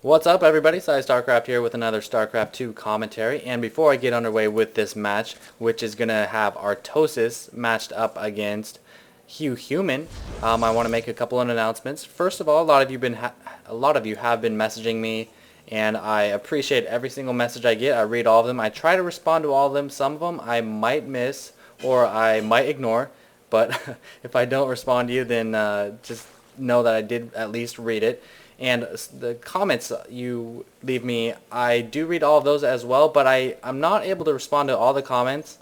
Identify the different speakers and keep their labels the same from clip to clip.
Speaker 1: What's up, everybody? PsyStarcraft here with another StarCraft 2 commentary. And before I get underway with this match, which is going to have Artosis matched up against Huhuman, I want to make a couple of announcements. First of all, a lot of you have been messaging me, and I appreciate every single message I get. I read all of them. I try to respond to all of them. Some of them I might miss or I might ignore, but if I don't respond to you, then just know that I did at least read it. And the comments you leave me, I do read all of those as well, but I'm not able to respond to all the comments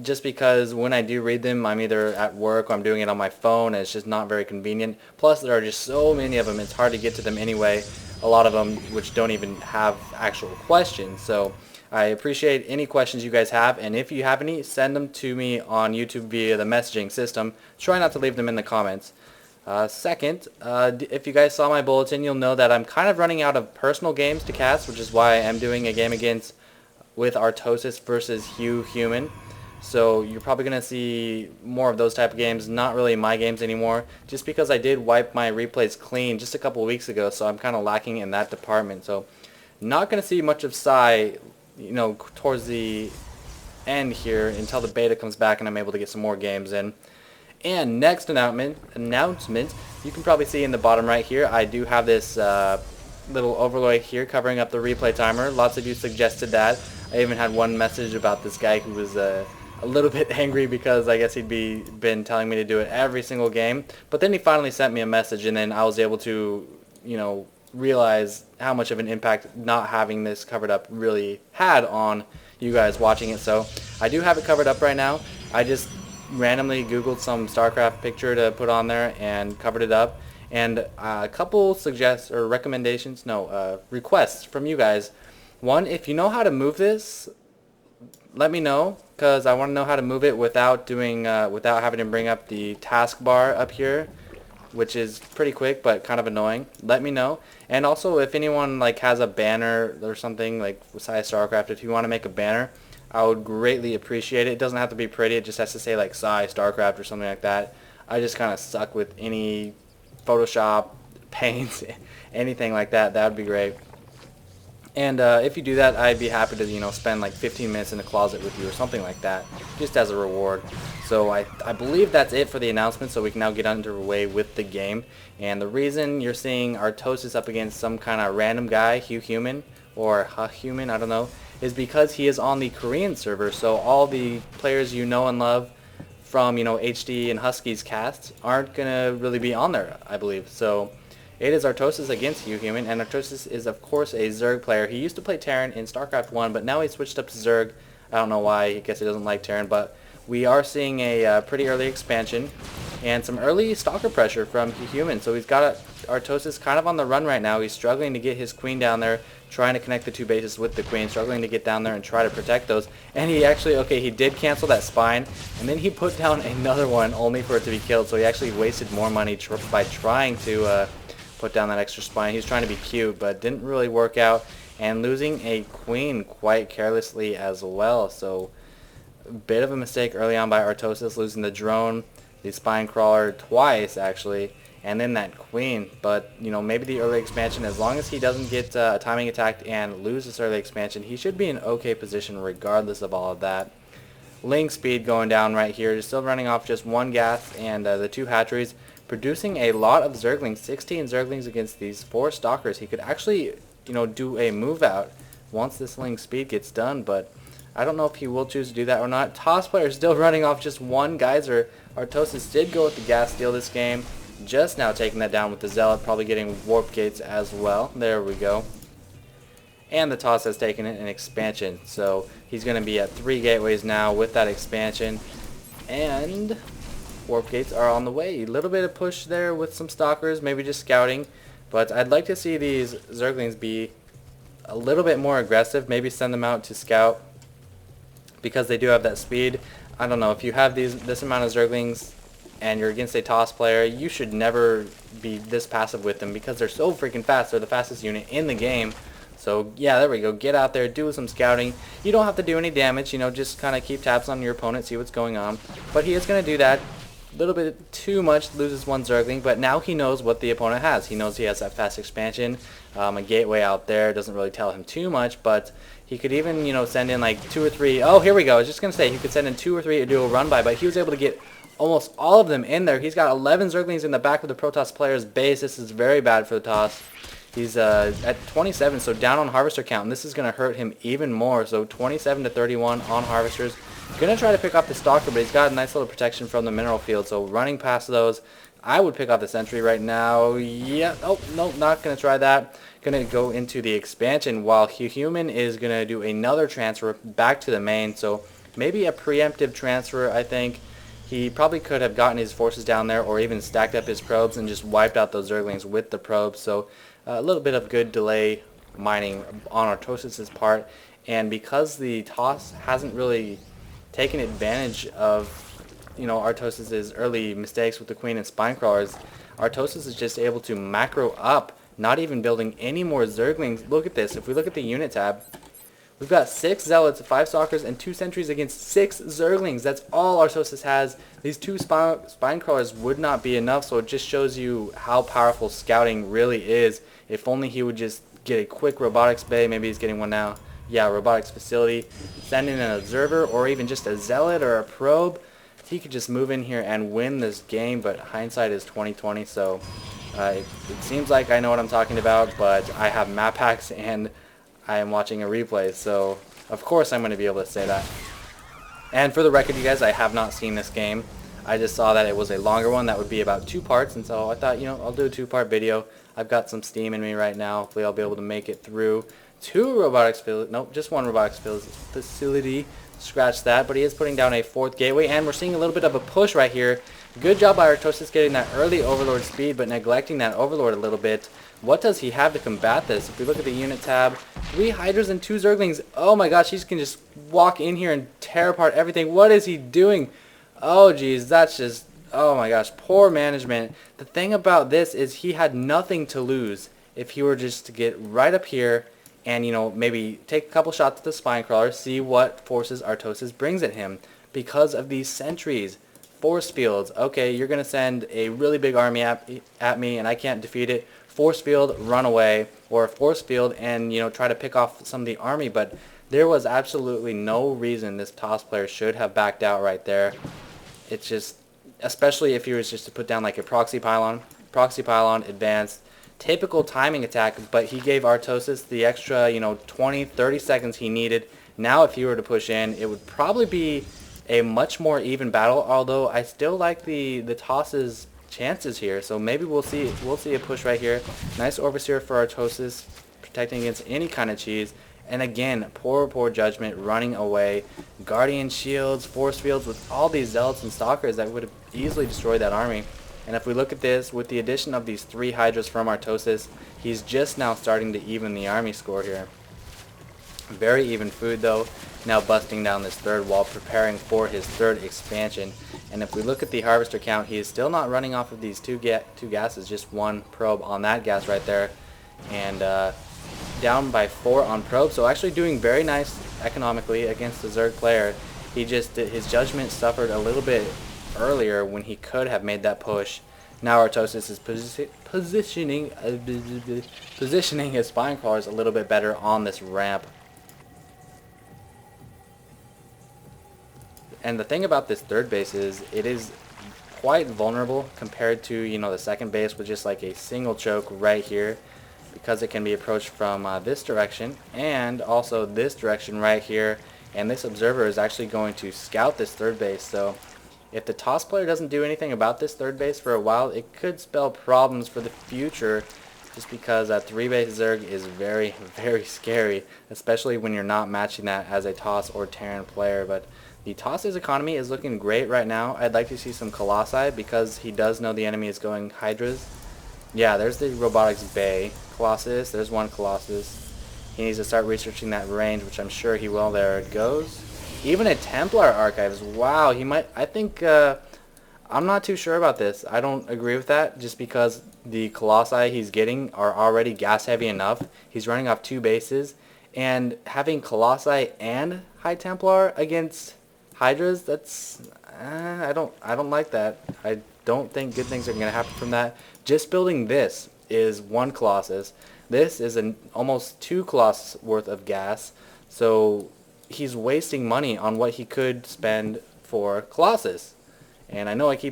Speaker 1: just because when I do read them, I'm either at work or I'm doing it on my phone, and it's just not very convenient. Plus, there are just so many of them, it's hard to get to them anyway, a lot of them which don't even have actual questions. So I appreciate any questions you guys have, and if you have any, send them to me on YouTube via the messaging system. Try not to leave them in the comments. Second, if you guys saw my bulletin, you'll know that I'm kind of running out of personal games to cast, which is why I am doing a game with Artosis versus Huhuman. So you're probably going to see more of those type of games, not really my games anymore, just because I did wipe my replays clean just a couple of weeks ago, so I'm kind of lacking in that department. So not going to see much of Psy, towards the end here until the beta comes back and I'm able to get some more games in. And next announcement, you can probably see in the bottom right here, I do have this little overlay here covering up the replay timer. Lots of you suggested that. I even had one message about this guy who was a little bit angry because I guess he'd been telling me to do it every single game. But then he finally sent me a message, and then I was able to, realize how much of an impact not having this covered up really had on you guys watching it. So I do have it covered up right now. I just randomly googled some StarCraft picture to put on there and covered it up, and a couple requests from you guys. One, if you know how to move this, let me know, because I want to know how to move it without having to bring up the taskbar up here, which is pretty quick but kind of annoying. Let me know. And also, if anyone has a banner or something like PsyStarcraft, if you want to make a banner, I would greatly appreciate it. It doesn't have to be pretty. It just has to say PsyStarcraft or something like that. I just kind of suck with any Photoshop, Paint, anything like that. That would be great. And if you do that, I'd be happy to spend 15 minutes in the closet with you or something like that, just as a reward. So I believe that's it for the announcement. So we can now get underway with the game. And the reason you're seeing Artosis up against some kind of random guy, Huhuman or Huhuman, I don't know, is because he is on the Korean server. So all the players you know and love from HD and Huskies casts aren't gonna really be on there, I believe. So it is Artosis against Huhuman, and Artosis is of course a Zerg player. He used to play Terran in StarCraft 1, but now he switched up to Zerg. I don't know why. I guess he doesn't like Terran, but we are seeing a pretty early expansion and some early stalker pressure from Huhuman. So he's got Artosis kind of on the run right now. He's struggling to get his queen down there, trying to connect the two bases with the queen, struggling to get down there and try to protect those. And he actually, he did cancel that spine, and then he put down another one only for it to be killed. So he actually wasted more money by trying to put down that extra spine. He was trying to be cute, but didn't really work out, and losing a queen quite carelessly as well. So a bit of a mistake early on by Artosis, losing the drone, the spine crawler twice actually, and then that queen. But maybe the early expansion, as long as he doesn't get timing attacked and lose this early expansion, he should be in okay position regardless of all of that. Ling speed going down right here, still running off just one gas and the two hatcheries, producing a lot of Zerglings, 16 Zerglings against these 4 stalkers. He could actually do a move out once this Ling speed gets done, but I don't know if he will choose to do that or not. Toss player still running off just one geyser. Artosis did go with the gas steal this game, just now taking that down with the Zealot, probably getting warp gates as well. There we go. And the Toss has taken it an expansion, so he's going to be at 3 gateways now with that expansion, and warp gates are on the way. A little bit of push there with some stalkers, maybe just scouting, but I'd like to see these Zerglings be a little bit more aggressive, maybe send them out to scout, because they do have that speed. I don't know, if you have this amount of Zerglings and you're against a Toss player, you should never be this passive with them because they're so freaking fast. They're the fastest unit in the game. So yeah, there we go. Get out there, do some scouting. You don't have to do any damage, just kind of keep tabs on your opponent, see what's going on. But he is going to do that. a little bit too much, loses one Zergling, but now he knows what the opponent has. He knows he has that fast expansion, a gateway out there, doesn't really tell him too much, but he could even, you know, send in like 2 or 3, oh, here we go, I was just going to say, he could send in 2 or 3 to do a run by, but he was able to get almost all of them in there. He's got 11 Zerglings in the back of the Protoss player's base. This is very bad for the Toss. He's at 27, so down on Harvester count, and this is going to hurt him even more, so 27 to 31 on Harvesters. Gonna try to pick off the Stalker, but he's got a nice little protection from the mineral field, so running past those, I would pick off the Sentry right now. Yeah, oh, no, not gonna try that. Gonna go into the expansion, while Huhuman is gonna do another transfer back to the main, so maybe a preemptive transfer, I think. He probably could have gotten his forces down there, or even stacked up his probes and just wiped out those Zerglings with the probes, so a little bit of good delay mining on Artosis' part, and because the Toss hasn't really taking advantage of, you know, Artosis' early mistakes with the Queen and Spinecrawlers, Artosis is just able to macro up, not even building any more Zerglings. Look at this. If we look at the unit tab, we've got 6 Zealots, 5 Stalkers, and 2 Sentries against 6 Zerglings. That's all Artosis has. These 2 Spinecrawlers would not be enough, so it just shows you how powerful scouting really is. If only he would just get a quick robotics bay. Maybe he's getting one now. Yeah, robotics facility, send in an observer or even just a zealot or a probe. He could just move in here and win this game, but hindsight is 20/20, so it seems like I know what I'm talking about, but I have map packs and I am watching a replay, so of course I'm going to be able to say that. And for the record, you guys, I have not seen this game. I just saw that it was a longer one that would be about 2 parts, and so I thought, you know, I'll do a 2-part video. I've got some steam in me right now. Hopefully I'll be able to make it through 2 robotics facility, nope, just 1 robotics facility, scratch that, but he is putting down a 4th gateway, and we're seeing a little bit of a push right here. Good job by Artosis getting that early Overlord speed, but neglecting that Overlord a little bit. What does he have to combat this? If we look at the unit tab, 3 Hydras and 2 Zerglings, oh my gosh, he can just walk in here and tear apart everything. What is he doing? Oh geez, that's just, oh my gosh, poor management. The thing about this is he had nothing to lose if he were just to get right up here and, you know, maybe take a couple shots at the Spinecrawler, see what forces Artosis brings at him. Because of these sentries, force fields, okay, you're going to send a really big army at me and I can't defeat it. Force field, run away, or force field and, you know, try to pick off some of the army. But there was absolutely no reason this Toss player should have backed out right there. It's just, especially if he was just to put down like a proxy pylon, advanced, typical timing attack, but he gave Artosis the extra, you know, 20-30 seconds he needed. Now if he were to push in, it would probably be a much more even battle, although I still like the Toss's chances here, so maybe we'll see a push right here. Nice Overseer for Artosis, protecting against any kind of cheese. And again, poor judgment, running away. Guardian shields, force fields with all these Zealots and Stalkers that would have easily destroyed that army. And if we look at this, with the addition of these 3 Hydras from Artosis, he's just now starting to even the army score here. Very even food though, now busting down this 3rd wall, preparing for his 3rd expansion. And if we look at the Harvester count, he is still not running off of these two gases, just 1 probe on that gas right there. And down by 4 on probe, so actually doing very nice economically against the Zerg player. He just, his judgment suffered a little bit earlier when he could have made that push. Now Artosis is positioning his Spinecrawlers a little bit better on this ramp. And the thing about this 3rd base is it is quite vulnerable compared to, you know, the 2nd base with just like a single choke right here, because it can be approached from this direction and also this direction right here. And this observer is actually going to scout this 3rd base, so if the Toss player doesn't do anything about this 3rd base for a while, it could spell problems for the future, just because that 3-base Zerg is very scary, especially when you're not matching that as a Toss or Terran player. But the Toss's economy is looking great right now. I'd like to see some Colossi because he does know the enemy is going Hydras. Yeah, there's the Robotics Bay. Colossus, there's 1 Colossus. He needs to start researching that range, which I'm sure he will. There it goes. Even a Templar Archives. Wow, he might, I think, I'm not too sure about this. I don't agree with that, just because the Colossi he's getting are already gas heavy enough. He's running off 2 bases, and having Colossi and High Templar against Hydras, that's I don't like that. I don't think good things are gonna happen from that. Just building this is one Colossus. This is almost 2 Colossus worth of gas. So he's wasting money on what he could spend for Colossus. And I know I keep